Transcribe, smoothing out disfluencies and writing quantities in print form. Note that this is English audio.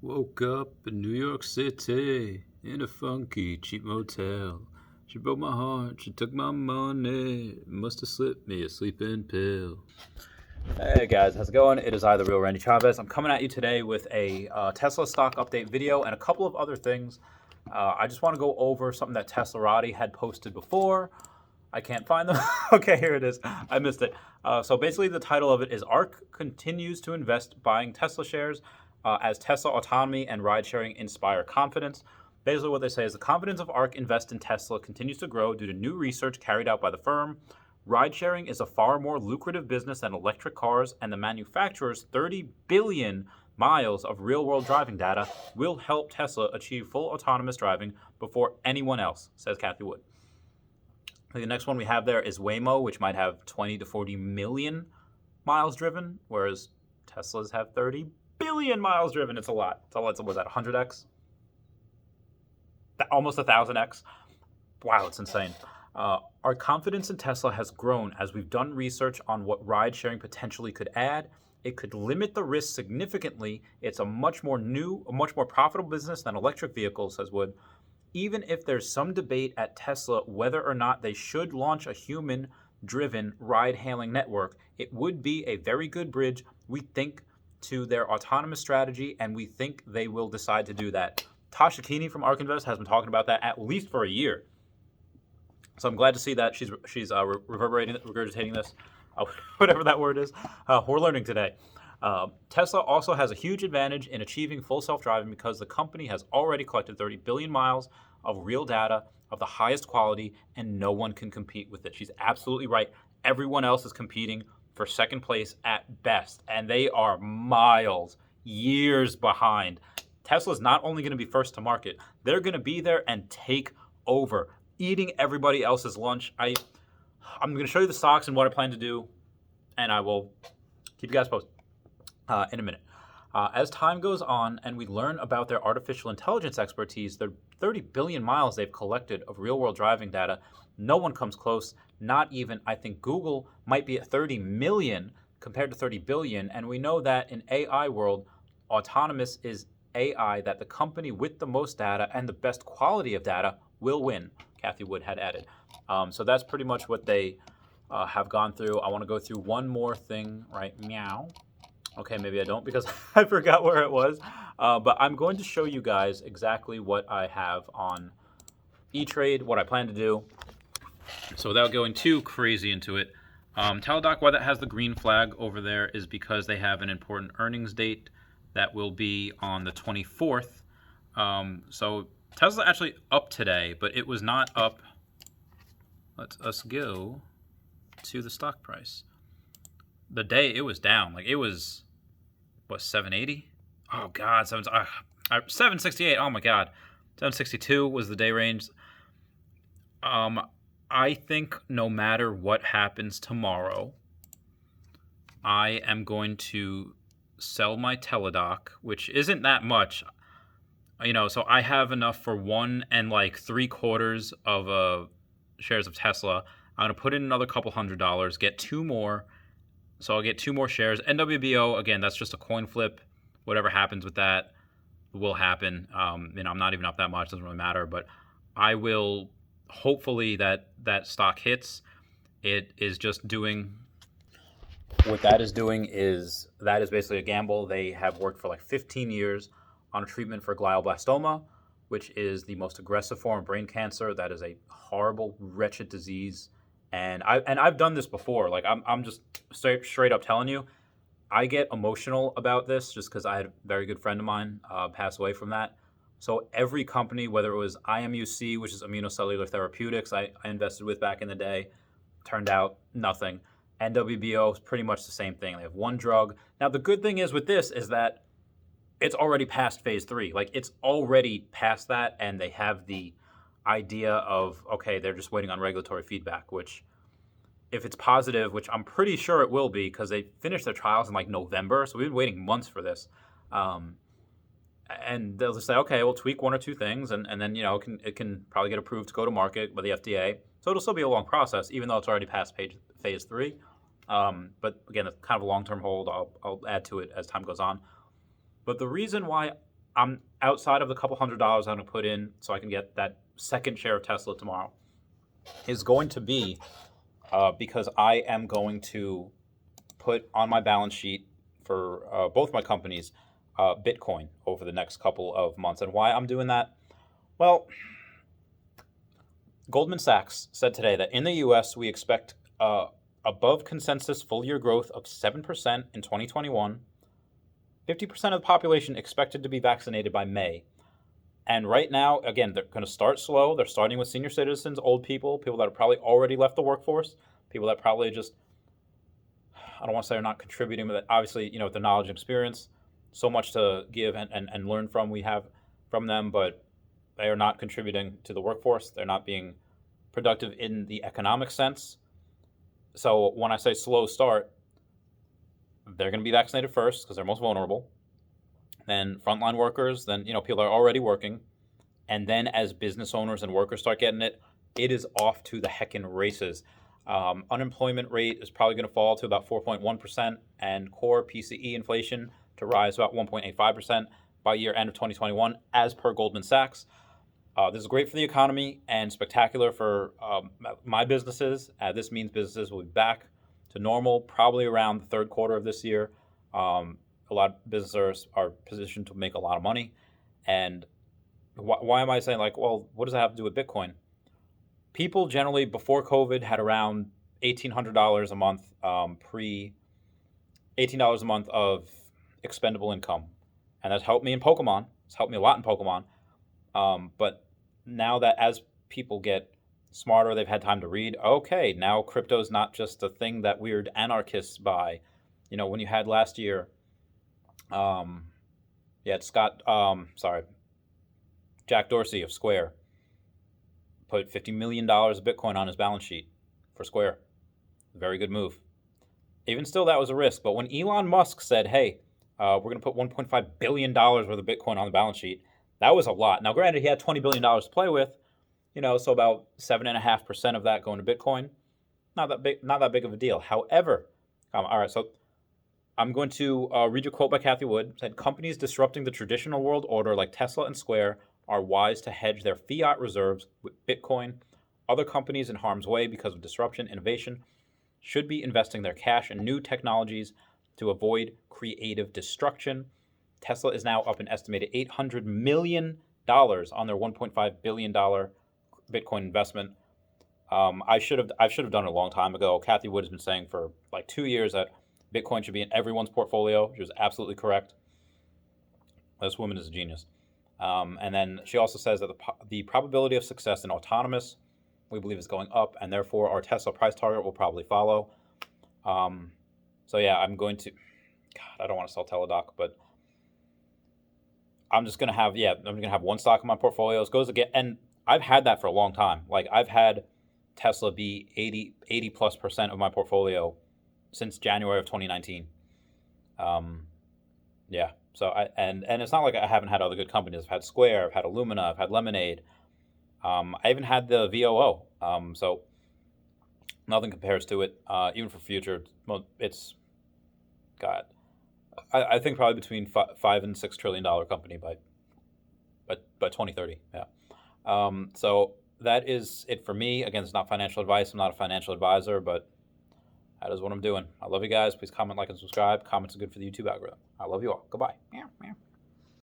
Woke up in New York City in a funky, cheap motel. She broke my heart, she took my money, must have slipped me a sleeping pill. Hey guys, how's it going? It is I, the real Randy Chavez. I'm coming at you today with a Tesla stock update video and a couple of other things. I just want to go over something that Teslarati had posted before. I can't find them. Okay, here it is. I missed it. So basically the title of it is ARK continues to invest buying Tesla shares as Tesla autonomy and ride-sharing inspire confidence. Basically what they say is the confidence of ARK invest in Tesla continues to grow due to new research carried out by the firm. Ride-sharing is a far more lucrative business than electric cars, and the manufacturer's 30 billion miles of real-world driving data will help Tesla achieve full autonomous driving before anyone else, says Cathie Wood. The next one we have there is Waymo, which might have 20 to 40 million miles driven, whereas Teslas have 30 billion miles driven. It's a lot. It's a lot. Was that 100x? Almost 1,000x. Wow, it's insane. Our confidence in Tesla has grown as we've done research on what ride-sharing potentially could add. It could limit the risk significantly. It's a much more profitable business than electric vehicles, says Wood. Even if there's some debate at Tesla whether or not they should launch a human-driven ride-hailing network, it would be a very good bridge, we think, to their autonomous strategy, and we think they will decide to do that. Tasha Keeney from ARK Invest has been talking about that at least for a year. So I'm glad to see that she's regurgitating this, whatever that word is. We're learning today. Tesla also has a huge advantage in achieving full self-driving because the company has already collected 30 billion miles of real data of the highest quality, and no one can compete with it. She's absolutely right. Everyone else is competing for second place at best, and they are miles, years behind. Tesla's not only going to be first to market, they're going to be there and take over, eating everybody else's lunch. I'm going to show you the stocks and what I plan to do, and I will keep you guys posted in a minute. As time goes on and we learn about their artificial intelligence expertise, their 30 billion miles they've collected of real-world driving data, no one comes close, not even, I think Google might be at 30 million compared to 30 billion, and we know that in AI world, autonomous is AI that the company with the most data and the best quality of data will win, Cathie Wood had added. So that's pretty much what they have gone through. I want to go through one more thing right now. Okay, maybe I don't because I forgot where it was. But I'm going to show you guys exactly what I have on E-Trade, what I plan to do. So without going too crazy into it, Teladoc, why that has the green flag over there is because they have an important earnings date that will be on the 24th. So Tesla actually up today, but it was not up. Let us go to the stock price. The day it was down, like it was, what, 780? Oh God, 768. Oh my God, 762 was the day range. I think no matter what happens tomorrow, I am going to sell my Teladoc, which isn't that much, So I have enough for 1 3/4 of shares of Tesla. I'm gonna put in another couple $100, get 2 more. So I'll get 2 more shares. NWBO, again, that's just a coin flip. Whatever happens with that will happen. I'm not even up that much. Doesn't really matter. But I will, hopefully that stock hits. It is just doing, what that is doing is, that is basically a gamble. They have worked for like 15 years on a treatment for glioblastoma, which is the most aggressive form of brain cancer. That is a horrible, wretched disease. And I've done this before. Like I'm just straight up telling you, I get emotional about this just because I had a very good friend of mine pass away from that. So every company, whether it was IMUC, which is Immunocellular Therapeutics, I invested with back in the day, turned out nothing. NWBO is pretty much the same thing. They have one drug. Now the good thing is with this is that it's already past phase 3. Like it's already past that, and they have the idea of, okay, they're just waiting on regulatory feedback, which if it's positive, which I'm pretty sure it will be because they finished their trials in like November, so we've been waiting months for this. And they'll just say, okay, we'll tweak 1 or 2 things, and then it can probably get approved to go to market by the FDA. So it'll still be a long process, even though it's already past phase 3. But again, it's kind of a long-term hold. I'll add to it as time goes on. But the reason why I'm outside of the couple $100s I'm going to put in so I can get that second share of Tesla tomorrow is going to be because I am going to put on my balance sheet for both my companies Bitcoin over the next couple of months. And why I'm doing that? Well, Goldman Sachs said today that in the U.S. we expect above consensus full-year growth of 7% in 2021. 50% of the population expected to be vaccinated by May. And right now, again, they're going to start slow. They're starting with senior citizens, old people, people that have probably already left the workforce, people that probably just, I don't want to say they're not contributing, but obviously, with the knowledge and experience, so much to give and learn from we have from them, but they are not contributing to the workforce. They're not being productive in the economic sense. So when I say slow start, they're going to be vaccinated first because they're most vulnerable. Then frontline workers, then people are already working. And then as business owners and workers start getting it, it is off to the heckin' races. Unemployment rate is probably going to fall to about 4.1%, and core PCE inflation to rise about 1.85% by year end of 2021, as per Goldman Sachs. This is great for the economy and spectacular for my businesses. This means businesses will be back to normal probably around the third quarter of this year. A lot of businesses are positioned to make a lot of money. And why am I saying well, what does that have to do with Bitcoin? People generally before COVID had around $1,800 a month, $18 a month of expendable income. And that's helped me in Pokemon. It's helped me a lot in Pokemon. But now that as people get smarter, they've had time to read, okay, now crypto is not just a thing that weird anarchists buy. When you had last year, Jack Dorsey of Square put $50 million of Bitcoin on his balance sheet for Square. Very good move. Even still, that was a risk. But when Elon Musk said, hey, we're going to put $1.5 billion worth of Bitcoin on the balance sheet, that was a lot. Now, granted, he had $20 billion to play with, so about 7.5% of that going to Bitcoin. Not that big of a deal. However, all right, so I'm going to read you a quote by Cathie Wood. It said, companies disrupting the traditional world order like Tesla and Square are wise to hedge their fiat reserves with Bitcoin. Other companies in harm's way because of disruption, innovation, should be investing their cash in new technologies to avoid creative destruction. Tesla is now up an estimated $800 million on their $1.5 billion Bitcoin investment. I should have done it a long time ago. Cathie Wood has been saying for 2 years that Bitcoin should be in everyone's portfolio. She was absolutely correct. This woman is a genius. And then she also says that the probability of success in autonomous, we believe, is going up, and therefore our Tesla price target will probably follow. So yeah, I'm going to, I don't want to sell Teladoc, but I'm just going to have one stock in my portfolio. It goes again, and I've had that for a long time. I've had Tesla be 80+% of my portfolio since January of 2019. Yeah. So and it's not like I haven't had other good companies. I've had Square, I've had Illumina, I've had Lemonade. I even had the VOO. So nothing compares to it. Even for future, it's got, I think probably between $5 and $6 trillion company by 2030. Yeah. So that is it for me. Again, it's not financial advice. I'm not a financial advisor, but that is what I'm doing. I love you guys. Please comment, like, and subscribe. Comments are good for the YouTube algorithm. I love you all. Goodbye.